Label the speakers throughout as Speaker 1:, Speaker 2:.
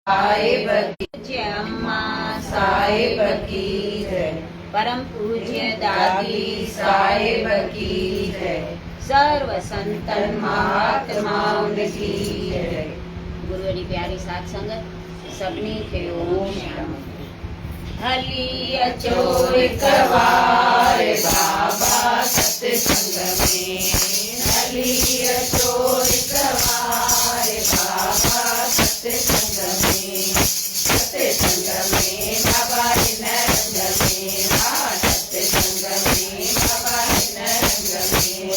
Speaker 1: साहिब की अम्मा साहिब की जय।
Speaker 2: परम पूज्य दादी
Speaker 1: साहिब की जय।
Speaker 2: सर्व संतन
Speaker 1: महात्माओं की जय।
Speaker 2: गुरुअड़ी प्यारी साथ संगत सभिनी खे ओम शांति। हली अचो
Speaker 1: हिक बार बाबा सत्संग में, हली अचो हिक बार बाबा सत्संग में, सत्संग में बाबा हिन रंग में, सत्संग में बाबा हिन रंग में,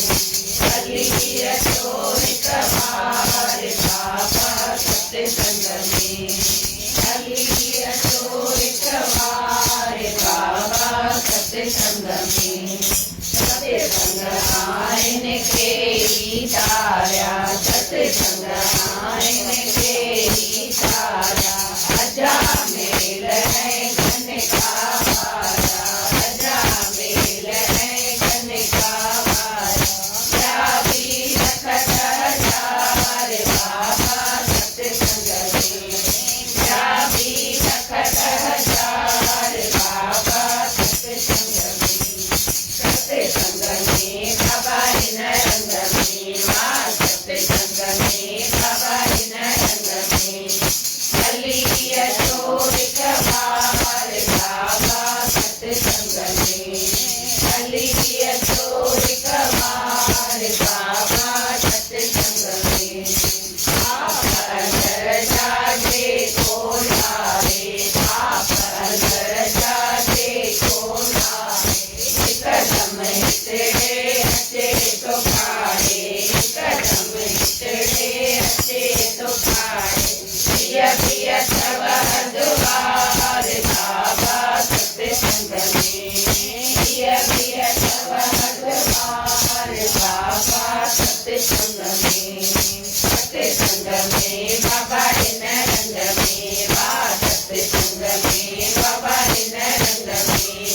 Speaker 1: हली अचो हिक बार बाबा सत्संग में, हली अचो हिक बार बाबा सत्संग में, सत्संग आइन के ही तारा, सत्संग आइन के ही तारा, अजा मेल है घन का वारा, अजा मेल है घन का वारा, या भी रखत हजार बाबा सत्संग में, या भी रखत हजार बाबा सत्संग में, सत्संग में बाबा हिन रंग में, सत्संग में बाबा हिन रंग में, हली अचो हिक बार बाबा सत्संग में, हली अचो हिक बार बाबा सत्संग में, आप अंदर जागे को लावे, आप अंदर जागे को लावे, कदम हितड़े हटे तो खाए, कदम हितड़े हटे तो खाए, पिया पिया सब द्वार बाबा सत्संग में, पिया पिया सब द्वार बाबा सत्संग में, सत्संग में बाबा हिन रंग में, सत्संग में बाबा हिन रंग में,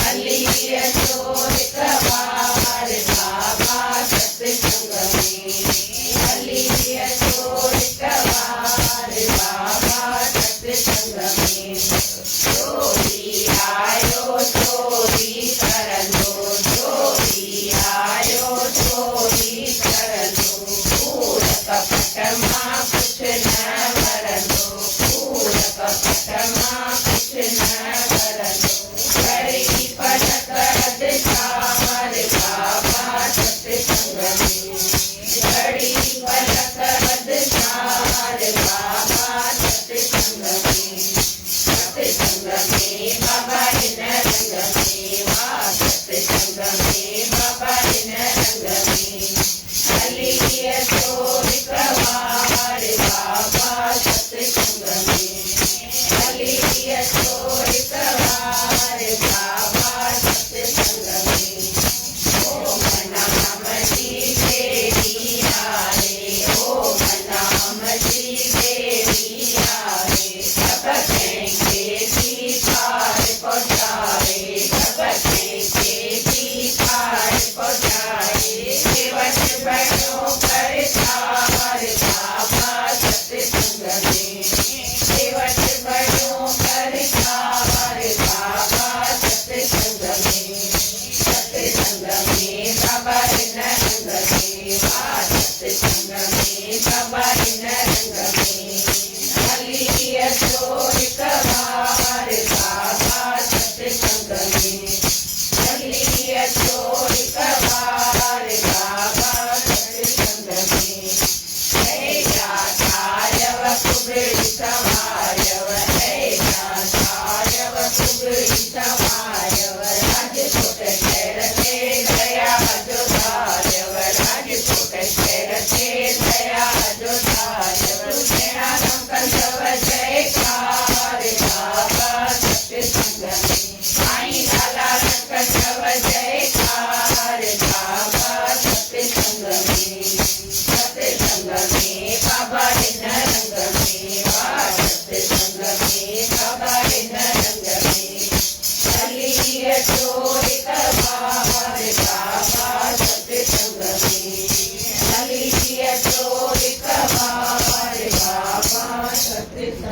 Speaker 1: हली अचो हिक बार बाबा सत्संग में, हली अचो हिक बार बाबा सत्संग में, चोरी आयो चोरी करंदो, चोरी आयो चोरी करंदो, फूल कपट मां कुछ न वरंदो, फूल कपट मां कुछ न वरंदो, करी पलक अधिकार बाबा सत्संग में, करी पलक अधिकार बाबा सत्संग में, सत्संग में बाबा हिन रंग में, सत्संग में बाबा हिन रंग में, हली अचो हिक बार बाबा सत्संग में, हली अचो हिक बार बाबा सत्संग में, ओम नाम जी देवी हारे, ओम नाम जी देवी हारे, सब कहेंगे भी पार पहुँचाए, सब कहेंगे भी पार पहुँचाए, सेवक बनो करतार बाबा सत्संग में, सेवक बनो करतार बाबा सत्संग में, सत्संग में बाबा हिन रंग में, सत्संग में बाबा हिन रंग में, हली अचो हिक बार बाबा सत्संग में, हली अचो हिक बार बाबा सत्संग में, हे जातायव कुबड़ी समायव, हे जातायव कुबड़ी समायव, राजकोट शहर से दया जोधायव, राजकोट शहर से दया जोधायव, सेना कंकव जयकार बाबा सत्संग में, साईं लाला कंकव जयकार बाबा सत्संग में, सत्संग में बाबा हिन रंग में, सत्संग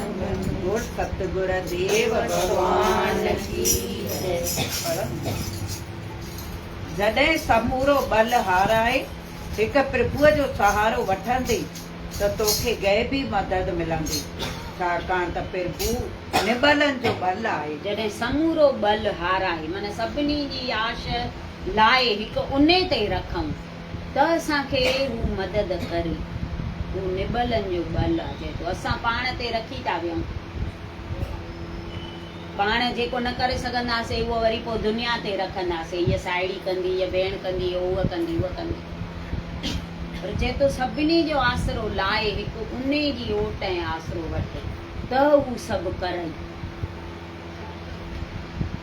Speaker 1: गुर सतगुर देव भगवान की जय। जॾहिं समूरो बल हाराए हिक प्रभुअ जो सहारो वठंदी त तोखे गैबी मदद मिलंदी, छाकाणि त प्रभु निबलनि जो बल आहे।
Speaker 2: जॾहिं समूरो बल हाराए माना सभिनी जी आश लाइ हिकु उन्हे ते रखूं त असांखे हू मदद करे। हू निबलनि जो बल आहे। चए थो असां पाण ते रखी था वियूं, पाण जेको न करे सघंदासीं उहो वरी पोइ दुनिया ते रखंदासीं, हीअ साहेड़ी कंदी, हीअ भेण कंदी, उहा कंदी, उहा कंदी। पर चए थो सभिनी जो आसरो लाइ हिकु उन जी ओट ऐं आसरो वठे त हू सभु करई।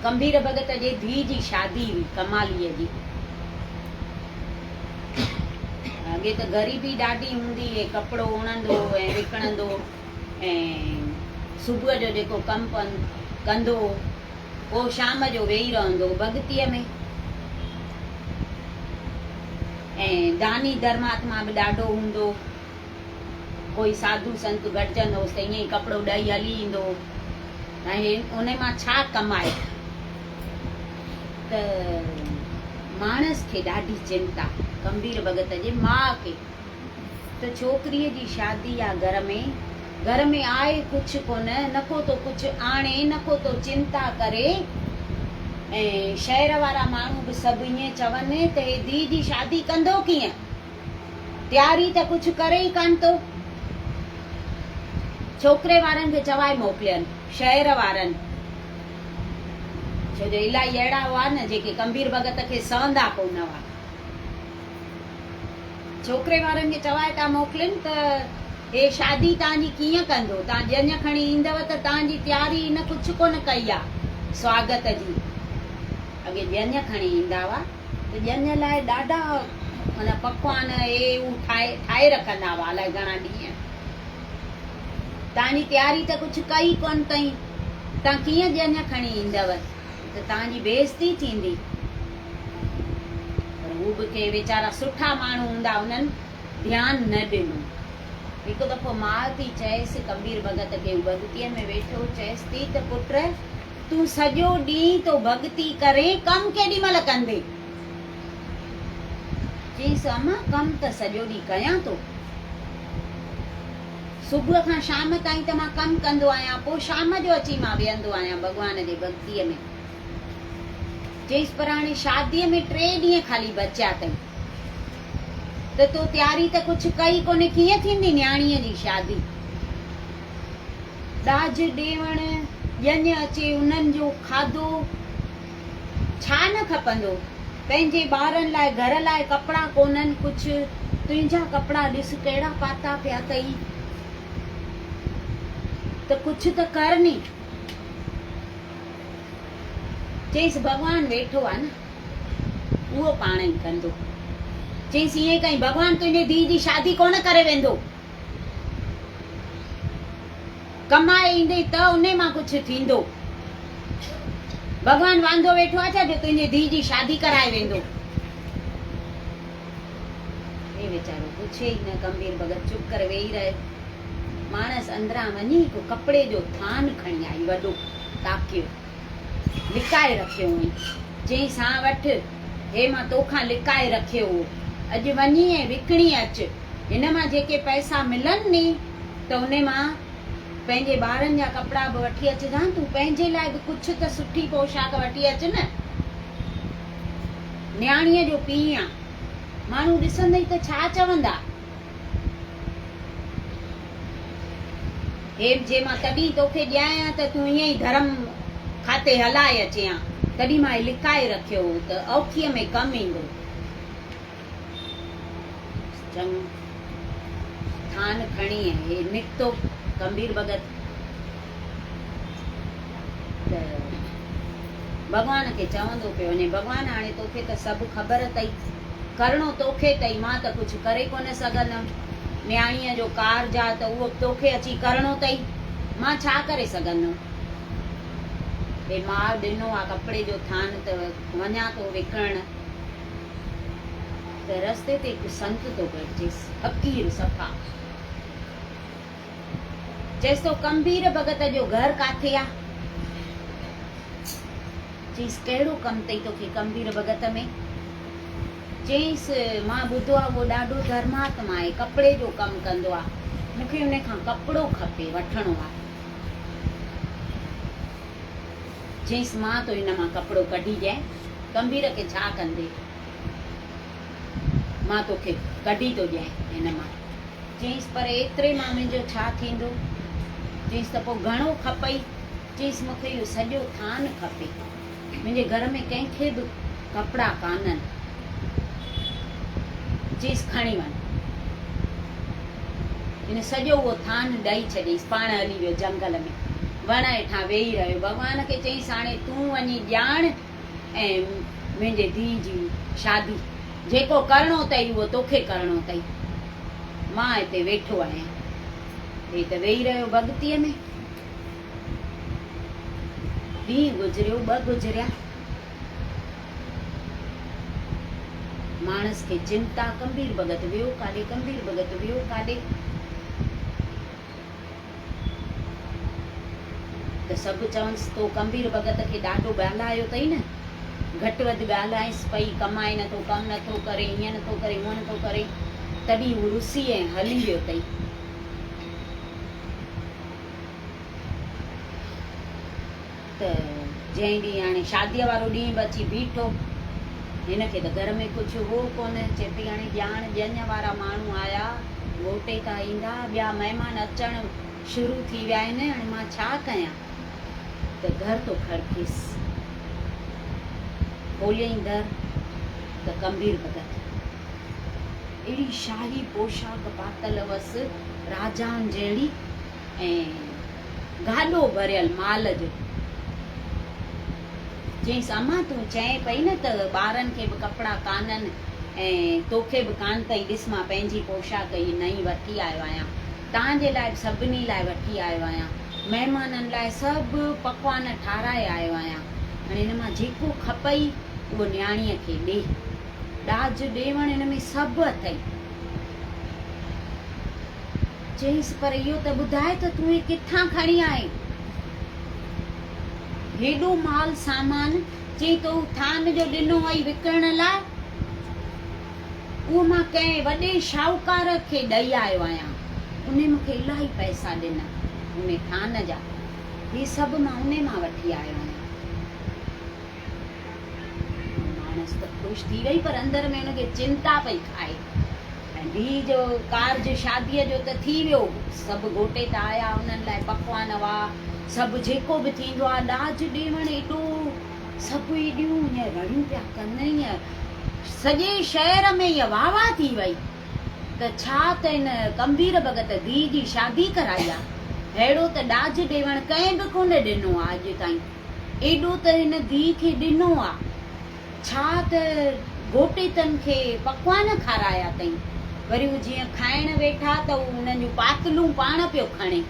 Speaker 2: कंबीर भगत जे धीउ जी शादी हुई कमालीअ जी। अॻे त ग़रीबी ॾाढी हूंदी हुई, कपिड़ो उणंदो ऐं विकिणंदो ऐं सुबुह जो जेको कमु कंदो पोइ शाम जो वेही रहंदो भॻतीअ में। ऐं दानी धर्मात्मा बि ॾाढो हूंदो, कोई साधु संत गॾिजंदोसि त ईअं ई कपिड़ो ॾेई हली ईंदो ऐं उन मां छा कमाए। त माणस खे ॾाढी चिंता कंबीर भगत जे माउ खे त छोकिरीअ जी शादी आहे घर में आहे कुझु कोन, नको तो कुझु आणे, नको तो चिंता करे। ऐं शहर वारा माण्हू बि सभु ईअं चवनि त हे धीउ जी शादी कंदो कीअं, तयारी त कुझु करे ई कान थो। छोकिरे वारनि खे चवाए मोकिलियनि, शहर वारनि, छो जो इलाही अहिड़ा हुआ न जेके कंबीर भगत खे सहंदा कोन हुआ। छोकिरे वारनि खे चवाए था मोकिलिनि त हे शादी तव्हांजी कीअं कंदो, तव्हां ॼञ खणी ईंदव त तव्हांजी तयारी न कुझु कोन कई आहे स्वागत जी। अॻे ॼञ खणी ईंदा हुआ त ॼञ लाइ ॾाढा माना पकवान हे हू ठाहे रखंदा हुआ अलाए घणा ॾींहं। तव्हांजी तयारी त कुझु कई कोन अथई, तव्हां कीअं ॼञ खणी ईंदव, त तव्हांजी बेइज़ती थींदी। पर हू बि के वीचारा सुठा माण्हू हूंदा, उन्हनि ध्यानु न ॾिनो। हिकु दफ़ो माउ थी चएसि कंबीर भगत खे, भॻतीअ में वेठो, चएसि थी त पुट तूं सॼो ॾींहुं तो भॻती करे, कमु केॾी महिल कंदे? चईसि अम्मा कमु त सॼो ॾींहुं कयां थो, सुबुह खां शाम ताईं त मां कमु कंदो आहियां, पोइ शाम जो अची मां वेहंदो आहियां भॻवान जे भक्तीअ में। चईसि पर हाणे शादीअ में 3 ॾींहं ख़ाली बचिया अथई त तूं तयारी त कुझु कई कोन्हे, कीअं थींदी न्याणीअ जी शादी? ॾाज ॾेवण ॼञ अचे, उन्हनि जो खाधो छा न खपंदो। पंहिंजे ॿारनि लाइ घर लाइ कपिड़ा कोन्हनि कुझु, तुंहिंजा कपिड़ा ॾिस कहिड़ा पाता पिया अथई, त कुझु त कर नी। चईसि भॻवानु वेठो आहे न, उहो पाण ई कंदो। चईसि ईअं कई भॻवानु तुंहिंजे धीउ जी शादी कोन करे वेंदो, कमाए ईंदे त उन मां कुझु थींदो। भॻवानु वांदो वेठो आहे छा जो तुंहिंजे धीउ जी शादी कराए वेंदो? हे वीचारो पुछे ई न। कंबीर भगत चुप करे वेही रहे। माणस अंदरां वञी हिकु कपिड़े जो थान खणी आई, वॾो ताकियो लिकाए रखियो हुई। चईसि हा वठि, हे मां तोखां लिकाए रखियो हो, अॼु वञी ऐं विकिणी अचु, हिन मां जेके पैसा मिलनि नी त उन मां पंहिंजे ॿारनि जा कपिड़ा बि वठी अचिजांइ, तूं पंहिंजे लाइ बि कुझु त सुठी पोशाक वठी अचु न। न्याणीअ जो पीउ आहे, माण्हू ॾिसंदई त छा चवंदा। हे जे मां तॾहिं तोखे ॾियां त तूं ईअं ई धर्म खाते हलाए अचे हा, तॾहिं मां लिकाए रखियो त औखीअ में कमु ईंदो। चङो थान खणी हे निकितो कंबीर भगत। त भॻवान खे चवंदो पियो वञे, भॻवानु हाणे तोखे त सभु ख़बर अथई, करिणो तोखे अथई, मां त कुझु करे कोन सघंदमि। न्याणीअ जो कारज आहे त उहो तोखे अची करिणो अथई, मां छा करे सघंदमि। हे मां ॾिनो आहे कपिड़े जो थान त वञा थो विकिणण, त रस्ते ते हिकु संत थो गॾिजेसि, फ़क़ीर सफ़ा। चएसि तो कम्बीर भगत जो घर काथे आहे? चईसि कहिड़ो कमु अथई तोखे कम्बीर भगत में? चईसि मां ॿुधो आहे उहो ॾाढो धर्मात्मा आहे, कपिड़े जो कमु कंदो आहे, मूंखे उन खां कपिड़ो खपे, वठिणो आहे। चईसि मां तो हिन मां कपिड़ो कढी ॾियां। कम्बीर खे छा कंदे, मां तोखे कढी थो ॾियां हिन मां। चईसि पर एतिरे मां मुंहिंजो छा थींदो? चईसि त पोइ घणो खपई? चईसि मूंखे इहो सॼो थान खपे, मुंहिंजे घर में कंहिंखे बि कपिड़ा कान्हनि। चईसि खणी वञ। हिन सॼो उहो थान ॾेई छॾीसि, पाण हली वियो जंगल में, वण हेठां वेही रहियो। भॻवान खे चईसि हाणे तूं वञी ॼाण ऐं मुंहिंजे धीउ जी शादी जेको करिणो अथई उहो तोखे करिणो अथई, मां हिते वेठो आहियां। हे त वेही रहियो भॻतीअ में। ॾींहुं गुज़रियो, 2 गुज़रिया। माणस खे चिंता, कम्बीर भगत वियो काॾे, कम्बीर भगत वियो काॾे। त सभु चवनिसि तो कम्बीर भगत खे ॾाढो ॻाल्हायो अथई न, घटि वधि ॻाल्हाइसि पई, कमाए नथो, कमु नथो करे, हीअं नथो करे, हूअं नथो करे। तॾहिं हू रुसी ऐं हली वियो अथई। त जंहिं ॾींहुं हाणे शादीअ वारो ॾींहुं बि अची बीठो, हिनखे त घर में कुझु हो कोन। चए पई हाणे ॼाण ॼञ वारा माण्हू आया, घोटे था ईंदा, ॿिया महिमान अचणु शुरू थी विया आहिनि, हाणे मां छा कयां? त घर तो खड़केसि। खोलियईं दर त कम्बीर भगत अहिड़ी शाही पोशाक पातल हुअसि, राजाउनि जहिड़ी, ऐं गाॾो भरियल माल जो। चईसि अम्मा तूं चए पई न त ॿारनि खे बि कपिड़ा कान्हनि ऐं तोखे बि कान अथई, ॾिस मां पंहिंजी पोशाक ई नई वठी आयो आहियां, तव्हांजे लाइ सभिनी लाइ वठी आयो आहियां, महिमाननि लाइ सभु पकवान ठाराए आयो आहियां। हाणे हिन मां जेको खपई उहो न्याणीअ खे ॾे, ॾाज ॾेवण हिन में सभु अथई। चईसि पर इहो त ॿुधाए त तूं किथां खणी आए हेॾो माल सामान? चई तो थान जो ॾिनो आई विकिणण लाइ, उहो मां कंहिं वॾे शाहूकार खे ॾेई आयो आहियां, उन मूंखे इलाही पैसा ॾिना उन थान जा, हे सभु मां उन मां वठी आयो आहियां। माणस त ख़ुशि थी वई, पर अंदर में हुनखे चिंता पई खाए। ऐं धीउ जो कार्ज शादीअ जो त थी वियो, सभु घोटे त आया, उन्हनि लाइ पकवान हुआ, सभु जेको बि थींदो आहे, ॾाज ॾेवण एॾो, सभु एॾियूं हीअं रड़ियूं पिया कनि, हीअं सॼे शहर में हीअ वाह वाह थी वई त छा त हिन कम्बीर भगत धीउ जी शादी कराई आहे, अहिड़ो त ॾाज ॾेवण कंहिं बि कोन ॾिनो आहे अॼु ताईं, एॾो त हिन धीउ खे ॾिनो आहे, छा त घोटेतनि खे पकवान खाराया अथई। वरी हू जीअं खाइण वेठा त उन्हनि जूं पातलूं पाण पियो खणे।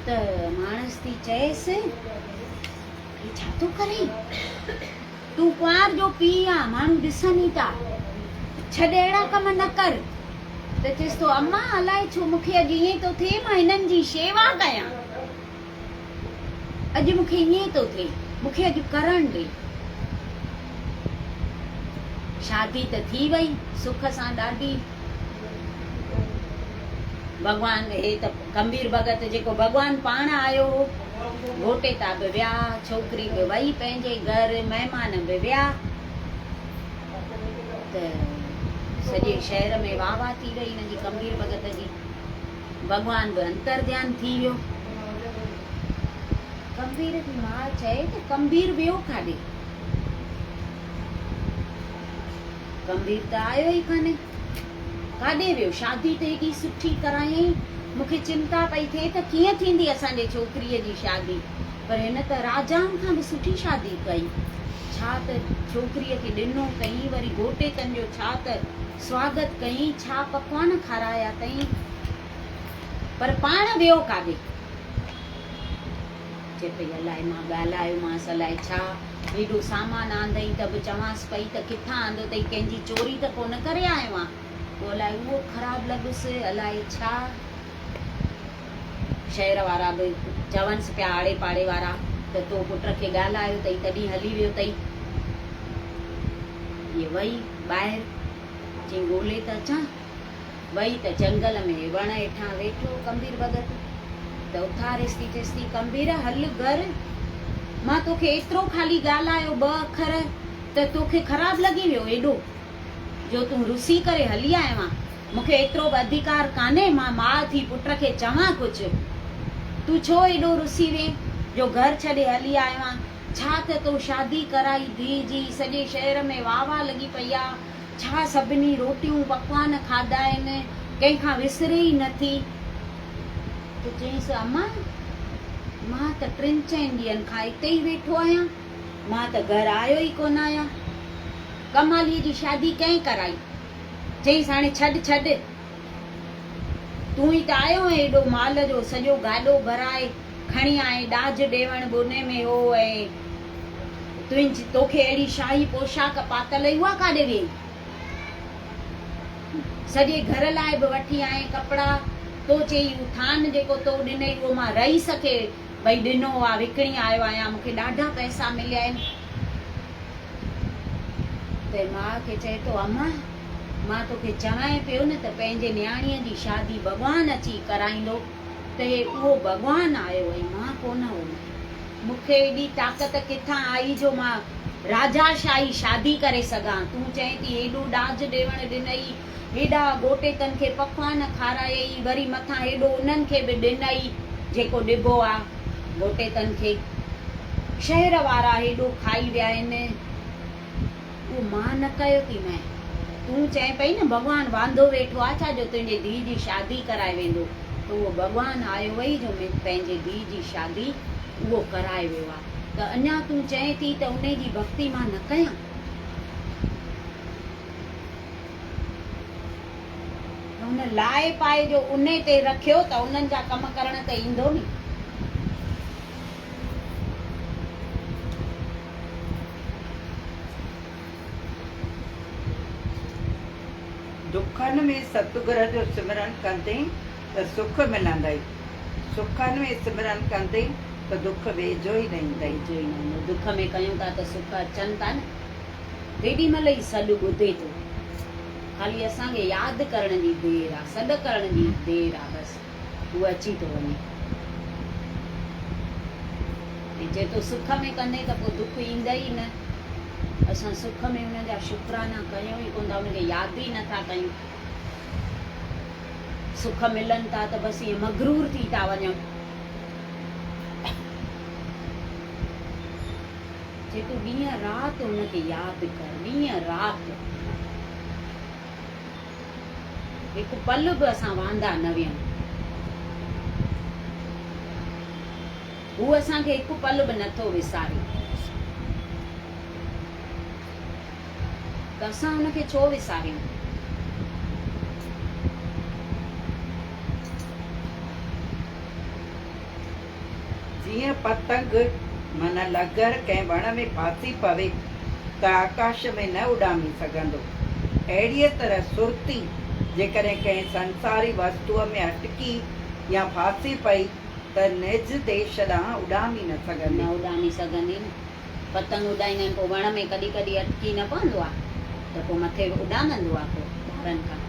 Speaker 2: त माणस थी चएसि ही छा थो करे, तूं कुंवार जो पीउ आहे, माण्हू ॾिसनि ई था, छॾ अहिड़ा कम न कर। त चएसि तो अम्मा अलाए छो मूंखे अॼु ईअं थो थिए, मां हिननि जी शेवा कयां, अॼु मूंखे ईअं थो थिए, मूंखे अॼु करण ॾे। शादी त थी वई सुख सां ॾाढी। भगवान हे त कम्बीर भगत जेको भगवान पाण आयो, घोटे तां बि विया, छोकिरी बि वई पंहिंजे घर, महिमान बि विया, त सॼे शहर में वाह वाह थी वई हिन जी कम्बीर भगत जी। भगवान बि अंतर ध्यान थी वियो। कम्बीर जी मां चए त कम्बीर वियो काॾे? कम्बीर त आयो ई कान्हे, काॾे वियो? शादी त हेॾी सुठी करायईं, मूंखे चिंता पई थिए त कीअं थींदी असांजे छोकिरीअ जी शादी, पर हिन त राजाउनि खां बि सुठी शादी कई, छा त छोकिरीअ खे ॾिनो कई, वरी घोटेतनि जो छा त स्वागत कई, छा पकवान खाराया अथई, पर पाण वियो काॾे? चए पई अलाए मां ॻाल्हायोमांसि, अलाए छा हेॾो सामान आंदई त बि चवांसि पई त किथां आंदो अथई, कंहिंजी चोरी त कोन करे आयो आहे, पोइ अलाए उहो ख़राबु लॻुसि, अलाए छा। शहर वारा बि चवनिसि पिया आड़े पाड़े वारा त तो पुट खे ॻाल्हायो अथई तॾहिं हली वियो अथई। ये वई ॿाहिरि चई ॻोल्हे त अचां। वई त जंगल में वण हेठां वेठो कंबीर भगत त उथारेसि थी चएसि थी कंबीर हल घर, मां तोखे एतिरो ख़ाली ॻाल्हायो 2 अखर त तोखे ख़राबु लॻी वियो एॾो जो तूं रुसी करे हली आयो आहीं। मूंखे एतिरो बि अधिकार कान्हे मां माउ थी पुट खे चवां कुझु, तूं छो एॾो रुसी वे जो घर छॾे हली आयो आहीं। छा त तो शादी कराई धीउ जी, सॼे शहर में वाह वाह लॻी पई आहे, छा सभिनी रोटियूं पकवान खाधा आहिनि, कंहिंखां विसरे ई नथी। त चईंसि अम्मा मां त 3-4 ॾींहंनि खां हिते ई वेठो आहियां, मां त घर आयो ई कोन आहियां। कमालीअ जी शादी कंहिं कराई? चईंसि हाणे छॾ तूं ई त आयो आहे एॾो माल जो सॼो गाॾो भराए खणी आए, ॾाज ॾेवण बोने में हो ऐं तुंहिंजी तोखे अहिड़ी शाही पोशाक पातल उहा काॾे वई? सॼे घर लाइ बि वठी आए कपिड़ा, तो चई थान जेको तो ॾिनई उहो मां रही सघे भई ॾिनो आहे, विकिणी आयो आहियां, मूंखे ॾाढा पैसा मिलिया आहिनि। त माउ खे चए थो अम्मा मां तोखे चवां पियो न त पंहिंजे न्याणीअ जी शादी भॻवानु अची कराईंदो, त हे उहो भॻवानु आयो ऐं मां कोन हुअमि। मूंखे एॾी ताक़त किथां आई जो मां राजाशाही शादी करे सघां। तूं चए थी हेॾो ॾाज ॾेवण ॾिनई, हेॾा गोटेतनि खे पकवान खारायई, वरी मथां हेॾो उन्हनि खे बि ॾिनई जेको ॾिबो आहे गोटेतनि खे, शहर वारा हेॾो खाई विया आहिनि, उहो मां न कयो थी। मैं तूं चए पई न भॻवानु वांदो वेठो आहे छा जो तुंहिंजे धीउ जी शादी कराए वेंदो, त उहो भॻवानु आयो वई जो पंहिंजे धीउ जी शादी उहो कराए वियो आहे। त अञा तूं चए थी त उन जी भक्ति मां न कयां? हुन लाए पाए जो उन ते रखियो त उन्हनि जा कम करण त ईंदो नी।
Speaker 1: दुखनि में सतगुर जो सिमरन कंदे त सुख मिलंदई, सुखनि में सिमरन कंदे त दुख वेझो ई न ईंदई।
Speaker 2: दुख में कयूं था त सुख अचनि था न, तेॾी महिल ई सॾु ॿुधे थो, खाली असांखे यादि करण जी देरि आहे, सॾु करण जी देरि आहे, बसि उहो अची थो वञे। चए थो सुख में कंदे त पोइ दुख ईंदा ई न। असां सुख में हुन जा शुक्राना कयूं ई कोन था, हुनखे यादि ई नथा कयूं। सुख मिलनि था त बसि ईअं मगरूर थी था वञूं। चए तूं ॾींहं राति हुनखे यादि कर, ॾींहं राति, हिकु पल बि असां वांदा न वियूं। हू असांखे हिकु पल बि नथो विसारे, त असां हुनखे छो विसारियूं?
Speaker 1: जीअं पतंग मन लगर कंहिं वण में फासी पवे त आकाश में न उॾामी सघंदो, अहिड़ीअ तरह सुरती जेकॾहिं कंहिं संसारी वस्तुअ में अटकी या फासी पई त निज देश ॾांहुं उॾामी न सघंदी।
Speaker 2: न उॾामी सघंदी न। पतंग उॾाईंदा आहिनि, पोइ वण में कॾहिं कॾहिं अटकी न पवंदो आहे त पोइ मथे उॾामंदो आहे पोइ ॿारनि खां।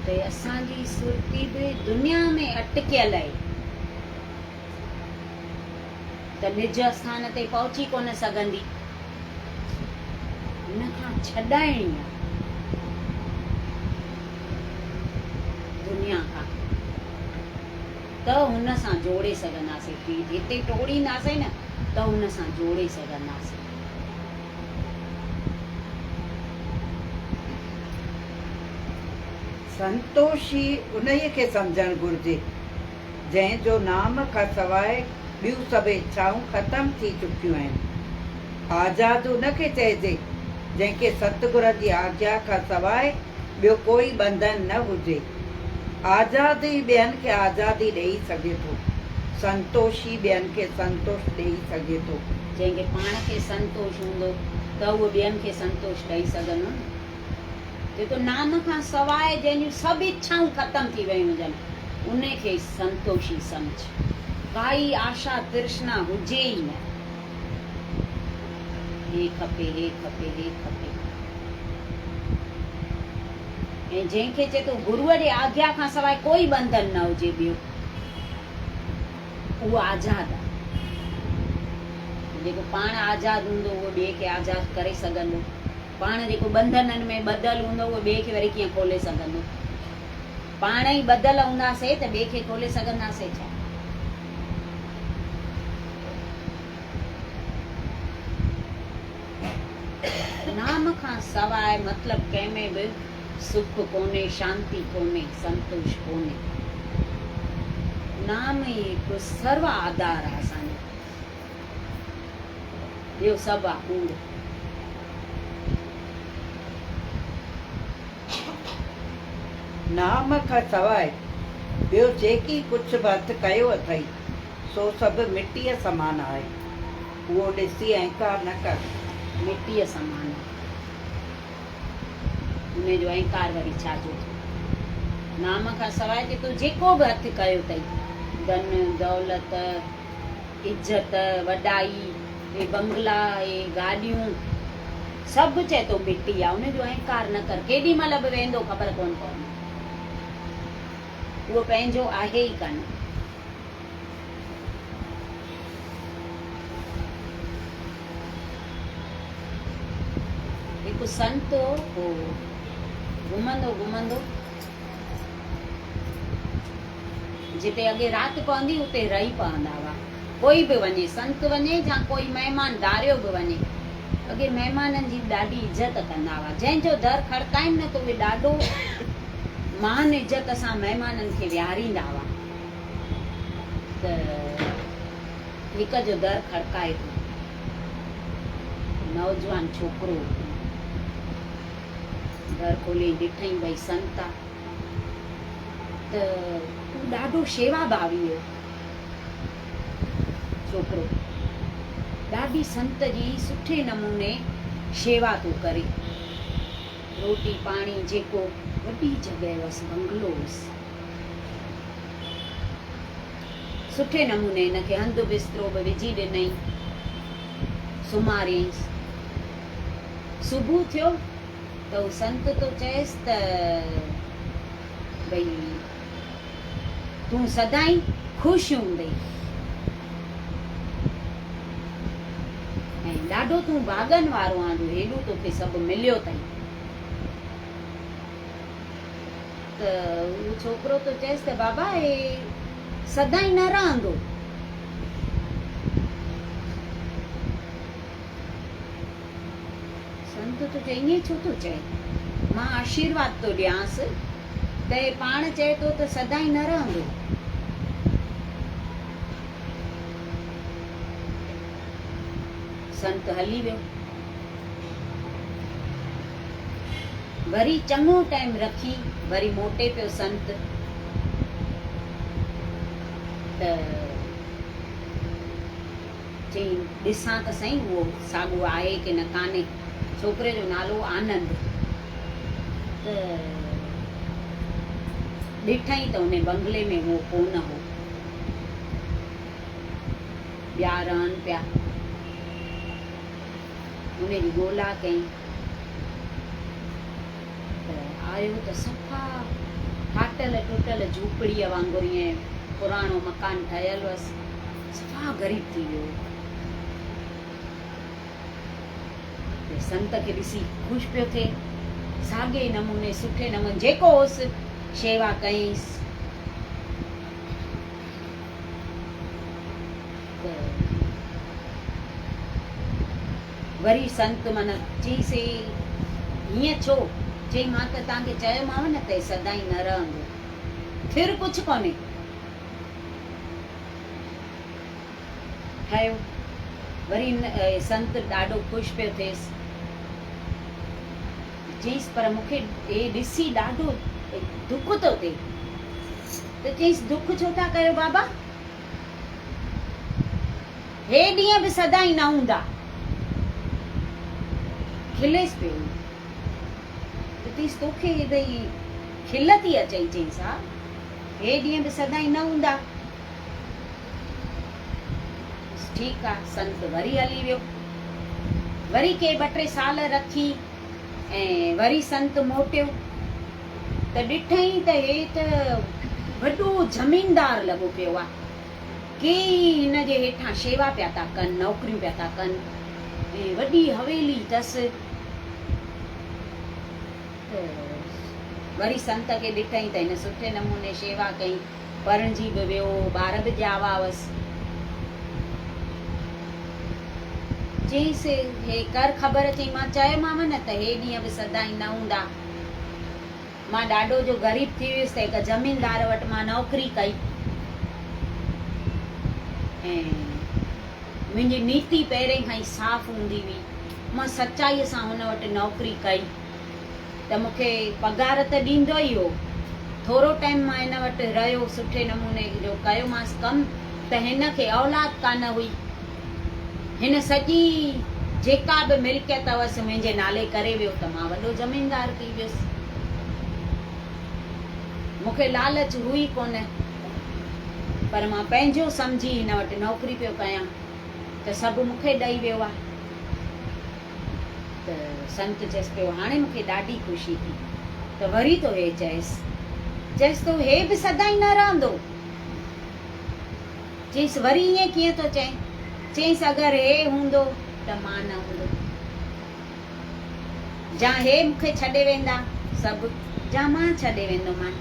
Speaker 2: त असांजी सुरती बि दुनिया में अटकियल आहे, त निज स्थान ते पहुची कोन सघंदी, हिन खां छॾाइणी आहे दुनिया खां, त हुन सां जोड़े सघंदासीं। हिते टोड़ींदासीं न त हुन सां जोड़े सघंदासीं।
Speaker 1: संतोषी उन्हीअ खे सम्झणु घुरिजे जंहिंजो नाम खां सवाइ ॿियूं सभु इच्छाऊं ख़तमु थी चुकियूं आहिनि। आज़ादु उनखे चइजे जंहिंखे सतगुर जी आज्ञा खां सवाइ ॿियो कोई बंधन न हुजे। आज़ादी ॿियनि खे आज़ादी ॾेई सघे थो, संतोषी ॿियनि खे संतोष ॾेई सघे थो।
Speaker 2: जंहिंखे पाण खे संतोष हूंदो त उहो ॿियनि खे संतोष ॾेई सघंदो न। जेको नाम खां सवाइ जंहिंजूं सभु इच्छाऊं ख़तमु थी वियूं हुजनि, उन खे संतोषी समझ। काई आशा तृष्णा हुजे ई न, हे खपे हे खपे हे खपे। ऐं जंहिंखे चए थो गुरूअ जे आज्ञा खां सवाइ कोई बंधन न हुजे ॿियो, उहो आज़ाद आहे। जेको पाण आज़ाद हूंदो उहो ॿिए खे आज़ाद करे सघंदो। पाण जेको बंधननि में ॿधल हूंदो उहो ॿिए खे वरी कीअं खोले सघंदो। पाण ई ॿधल हूंदासीं त ॿिए खे खोले सघंदासीं छा। नाम खां सवाइ मतिलब कंहिंमें बि सुख कोन्हे, शांती कोन्हे, संतोष कोन्हे। नाम ई हिकु सर्व आधार आहे असांजो, ॿियो सभु आहे कूड़।
Speaker 1: नाम खां सवाइ ॿियो जेकी कुझु बि हथु कयो अथई सो सभु मिटीअ समान आहे। उहो ॾिसी अहंकार न कर।
Speaker 2: मिटीअ समान उनजो अहंकार वरी छा जो। नाम खां सवाइ ते तूं जेको बि हथु कयो अथई, धन दौलत इज़त वॾाई, हे बंगला हे गाॾियूं सभु चए थो मिटी आहे। उनजो अहंकार न कर। केॾी महिल बि वेंदो ख़बर कोन पवंदी, उहो पंहिंजो आहे ई कान। हिकु संत हो, घुमंदो घुमंदो जिते अॻे राति पवंदी उते रही पवंदा हुआ। कोई बि वञे, संत वञे या कोई महिमान दारियो बि वञे, अॻे महिमाननि जी ॾाढी इज़त कंदा हुआ। जंहिंजो दर खड़काइनि न त उहे ॾाढो मान इज़त सां महिमाननि खे विहारींदा हुआ। त हिक जो दर खड़काए थो, नौजवान छोकिरो दर खोले ॾिठई भई संत आहे, त तूं ॾाढो शेवा भावी हो छोकिरो, ॾाढी संत जी सुठे नमूने शेवा थो करे। रोटी पाणी जेको वॾी जॻह हुअसि, बंगलो हुअसि, सुठे नमूने हिनखे हंधु बिस्तरो बि विझी ॾिनई, सुम्हारियईंसि। सुबुह थियो त हू संत तो चएसि त भई तूं सदाई ख़ुशि हूंदई ऐं ॾाढो तूं भाॻनि वारो आहीं जो हेॾो तोखे सभु मिलियो अथई। त उहो छोकिरो तो चएसि त बाबा हे सदाई न रहंदो। संत तो चए ईअं छो थो चए, मां आशीर्वाद तो ॾियांसि त हे पाण चए थो त सदाई न रहंदो। संत हली वियो। वरी चङो टाइम रखी वरी मोटे पियो संत। त चई ॾिसां त सही उहो साॻियो आहे की न कान्हे। छोकिरे जो नालो आनंद। त ॾिठई त उन बंगले में उहो कोन हो, ॿिया रहनि पिया। उनजी ॻोल्हा कई त आयो त सफ़ा फाटल टुटल झूपड़ीअ वांगुरु ईअं पुराणो मकान ठहियल हुअसि, सफ़ा ग़रीब थी वियो। संत खे ॾिसी ख़ुशि पियो थिए, साॻे नमूने सुठे नमूने जेको होसि शेवा कईंसि। वरी संत मन चईसि हीअं छो? चई मां त तव्हांखे चयोमांव न त सदाई न रहंदो, फिर कुझु कोन्हे। ठहियो। वरी संत ॾाढो ख़ुशि पियो थिएसि। चईसि पर मूंखे हे ॾिसी ॾाढो दुख थो थिए। त चईसि दुख छो था कयो बाबा, हे ॾींहं बि सदाई न हूंदा। खिलेसि पियो। त चईसि तोखे हेॾी खिल थी अचई? चईसि हा, हे ॾींहं बि सदाईं न हूंदा। ठीकु आहे, संत वरी हली वियो। वरी के 2-3 साल रखी ऐं वरी संत मोटियो त ॾिठई त हे त वॾो ज़मीनदार लॻो पियो आहे। के हिन जे हेठां शेवा पिया था कनि, नौकरियूं पिया था कनि ऐं वॾी हवेली अथसि। वरी संत खे ॾिठई त हिन सुठे नमूने शेवा कई, परणजी बि वियो, ॿार बि ॼावा हुअसि। चईंसि हे कर ख़बर, चई मां चयोमांव न त हे ॾींहं बि सदाईं न हूंदा। मां ॾाढो जो ग़रीब थी वियुसि त हिकु ज़मीनदार वटि मां नौकरी कई ऐं मुंहिंजी नीति पहिरें खां ई साफ़ हूंदी हुई। मां सचाईअ सां हुन वटि नौकरी कई त मूंखे पघार त ॾींदो ई हो। थोरो टाइम मां हिन वटि रहियो, सुठे नमूने जो कयोमांसि कमु, त हिन खे औलाद कान हुई। हिन सॼी जेका बि मिल्कियत हुअसि मुंहिंजे नाले करे वियो त मां वॾो ज़मीनदार थी वियुसि। मूंखे लालच हुई कोन, पर मां पंहिंजो सम्झी हिन वटि नौकरी पियो कयां त सभु मूंखे ॾेई वियो आहे। त संत चएसि पियो हाणे मूंखे ॾाढी ख़ुशी थी। त वरी तो हे चएसि तो हे बि सदाईं न रहंदो। चईसि वरी ईअं कीअं थो चए? चईसि अगरि हे हूंदो त मां न हूंदो, जा हे मूंखे छॾे वेंदा सभु, जा मां छॾे वेंदोमान।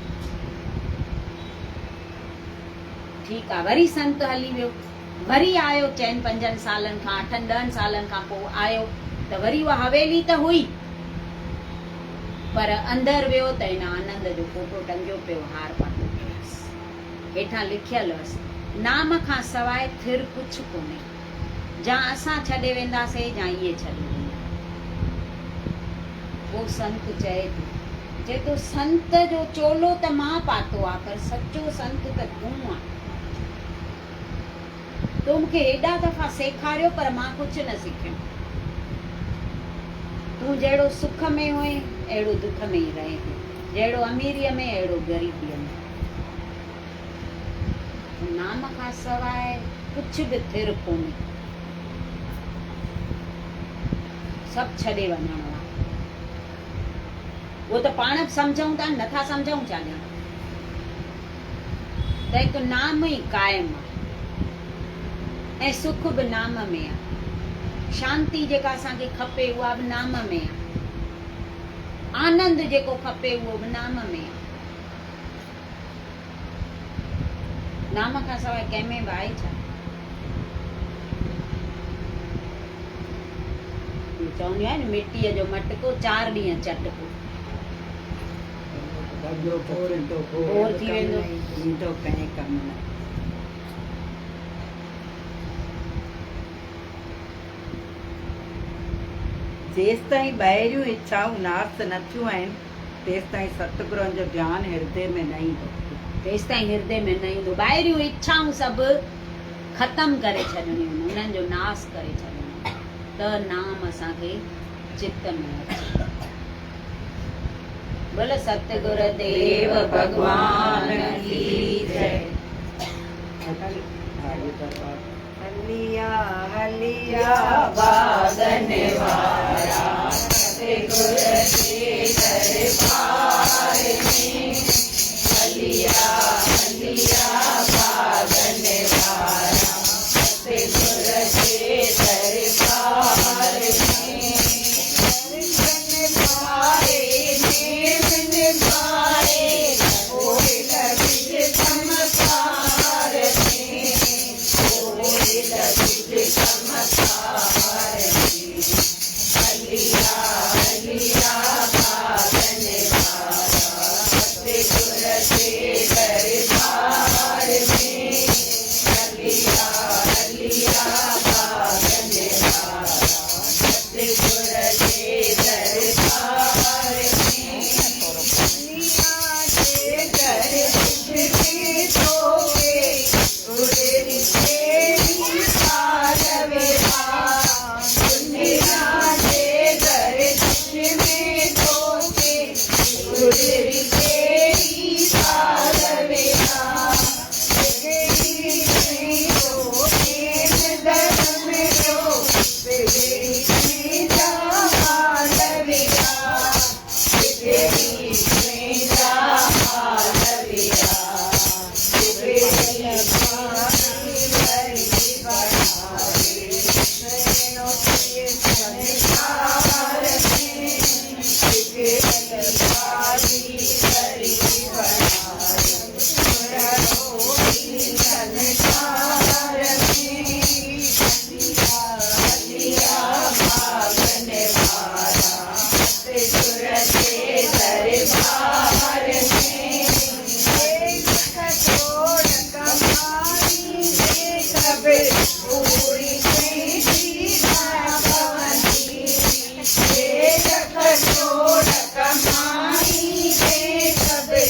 Speaker 2: ठीकु आहे, वरी संत हली वियो। वरी आयो 4-5 सालनि खां, 8-10 सालनि खां पोइ आयो त वरी उहा हवेली त हुई, पर अंदरि वियो त हिन आनंद जो फोटो टंगियो पियो, हार पातो पियोसि। हेठां लिखियल हुअसि, नाम खां सवाइ थिर कुझु कोन्हे, जा असां छॾे वेंदासीं जा इहे छॾे वेंदा। पोइ संत चए थो संत जो चोलो त मां पातो आहे, पर सचो संत त तूं आहे। तो मूंखे हेॾा दफ़ा सेखारियो पर मां कुझु न सिखियो। तूं जहिड़ो सुख में हुए अहिड़ो दुख में ई रहे, जहिड़ो अमीरीअ में अहिड़ो ग़रीबीअ में। नाम खां सवाइ कुझु बि थिर कोन्हे, सभु छॾे वञणो आहे। उहो त पाण बि सम्झूं था, नथा सम्झूं छा ॼणा। त हिकु नाम ई कायम आहे ऐं सुख बि नाम में आहे। शांती जेका असांखे खपे उहा बि नाम में आहे। आनंद जेको खपे उहो बि नाम में आहे। नाम खां सवाइ कंहिंमें बि आहे छा? चवंदियूं आहिनि मिटीअ जो मटको 4 ॾींहं चटको, बोर थी वेंदो, ईंदो कंहिं कम न।
Speaker 1: जेसि ताईं ॿाहिरियूं इच्छाऊं नास न थियूं आहिनि तेसि ताईं सतगुरुनि जो ध्यानु हृदय में न ईंदो।
Speaker 2: तेसि ताईं हृदय में न ईंदो। ॿाहिरियूं इच्छाऊं सभु ख़तमु करे छॾणियूं, उन्हनि जो नाश करे छॾणो, त नाम असांखे चित्त में अचे। बोल सतगुरु देव भगवान की जय।
Speaker 1: हलिया हलिया बागन वारा सतगुर के दरबार में, हलिया हलिया बागन वारा सतगुर के दरबार में। दर्शन पाए नेम पाए कोई लगे चमत्कार में, कोई लगे चमत्कार में। हलिया हलिया बागन वारा सतगुर के दरबार पूरी थींदी न पवंदी हे कठोर कमाई हे सभु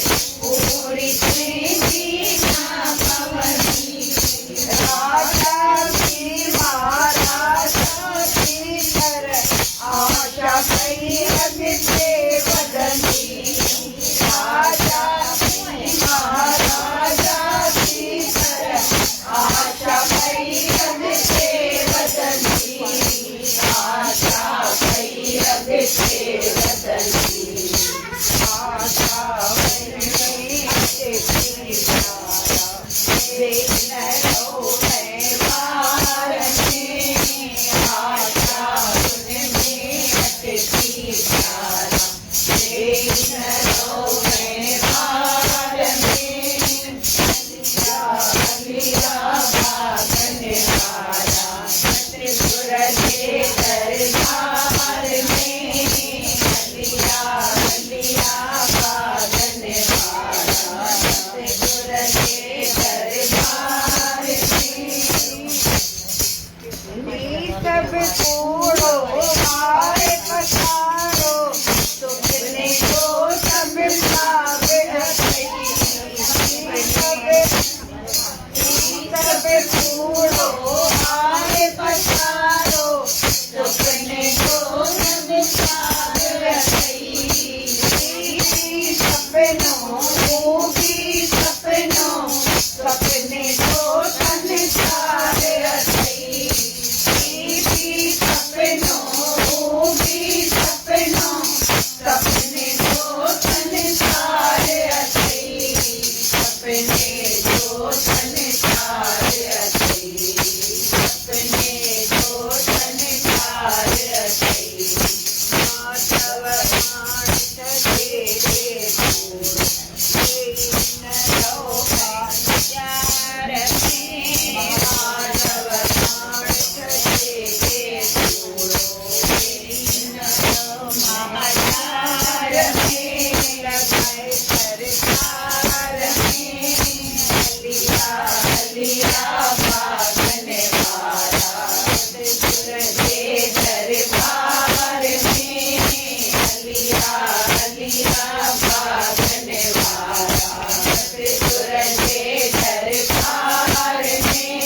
Speaker 1: पूरी थींदी न पवंदी राजा की महाराजा की कर आशा कई अॻिते वधंदी राजा महाराजा की कर आशा कई अॻिते वधंदी आशा कई अॻिते वधंदी आशा कई अॻिते सब कूड़ो मारे पसारो तुमने तो सब पावे सब कूड़ो मारे पसारो तुमने तो सब पावे सपनों होगी सपनों सपने तो संसार रही सपनों होगी सपनों सपने तो संसार रही सपने तो संसार रही सपने तो संसार रही माधव मानस तेरे गुण न लो प्यार में माधव मानस तेरे गुण न लो महाचार में लगाए सरकार में लिया पागन वाला सतगुर के दरबार में लिया पागन वाला सतगुर के दरबार में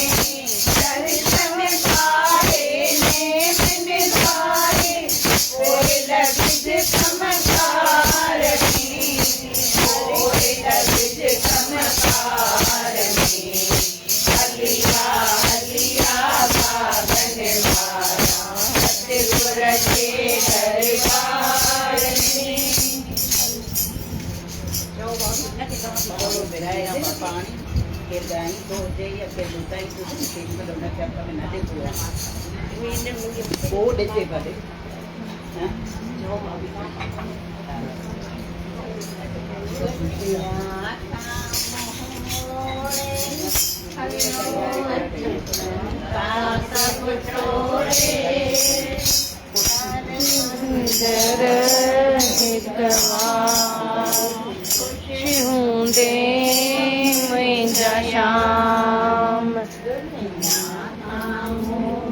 Speaker 1: दर्शन पाए नेम निधारे कोई लबिज चमकार में कोई लबिज चमकार में लिया पागन वाला सतगुर के दरबार में पानी के दाई तो दे या के दुताई तो ठीक में लोना क्या कमे ना दे पूरा वो देते बड़े हां सब छोड़े
Speaker 3: हूंदे मुंहिंजा श्याम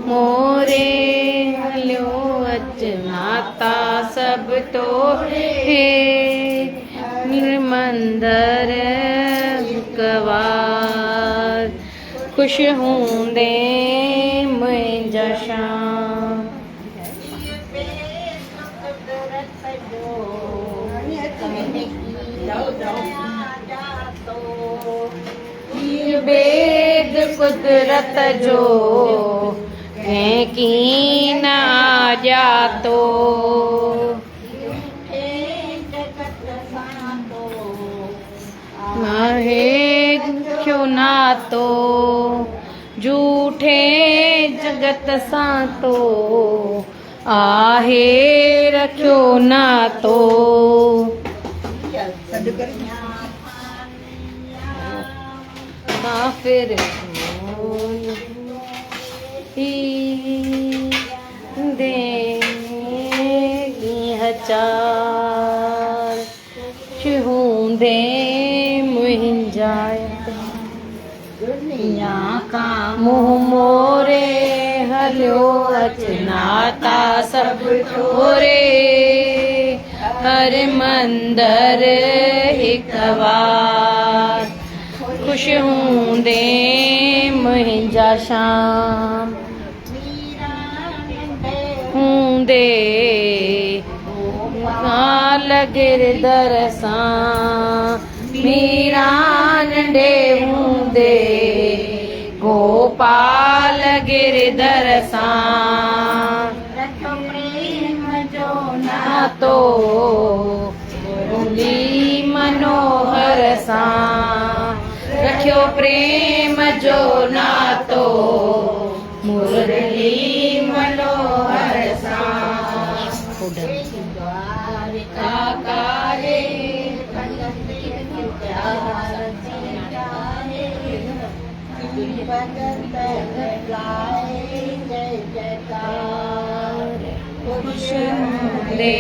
Speaker 3: मोरे हलियो अच नाता सभु तोड़े निर्मंदर कवार ख़ुशि हूंदे मुंहिंजा श्याम बेद कुदरत जो कंहिंकी न जातो माहे क्यों नातो झूठे जगत सां तो आहे रखियो नातो काफ़िर चार हूंदे मुंहिंजा दुनिया का मोह हलियो अचनाता सब टोरे हर मंदर हिक बार खुश हूंदे मुंहिंजा शाम हूंदे काल गिरधर सां मीरा नंढे हूंदे गोपाल गिरधर सां नातो मुरली मनोहर सां रखियो प्रेम जो नातो मुरली मनोहर सां काकारे दे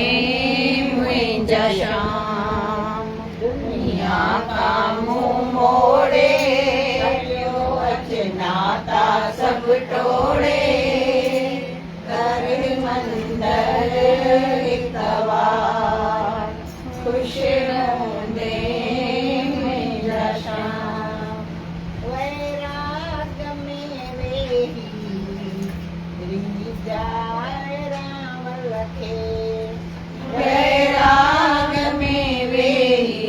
Speaker 3: मुंहिंजा शाम दुनिया का मुंह मोड़े अचनाता सब टोड़े कर मंदर हिक बार खुश हूंदे मुंहिंजा शाम वैराग में वेही जाए राम लखे वैराग में वेही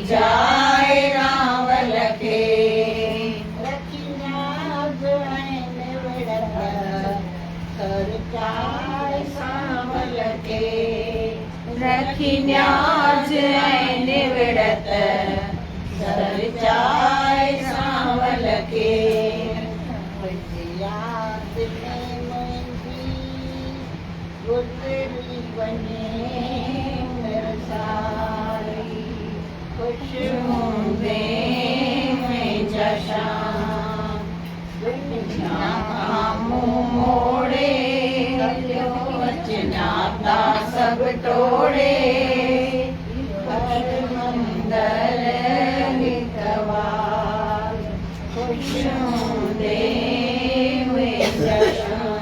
Speaker 3: जाए राम लखे रखी न्याज ऐं निवड़त सर चाय सांवल के याद में मुंहिंजी गुज़री वञे मिरसाई खुश हूंदे मुंहिंजा शाम दुनिया खां मुंहुं मोड़े अचनाता सब टोड़े हर मंदर हिक बार खुश हूंदे मुंहिंजा शाम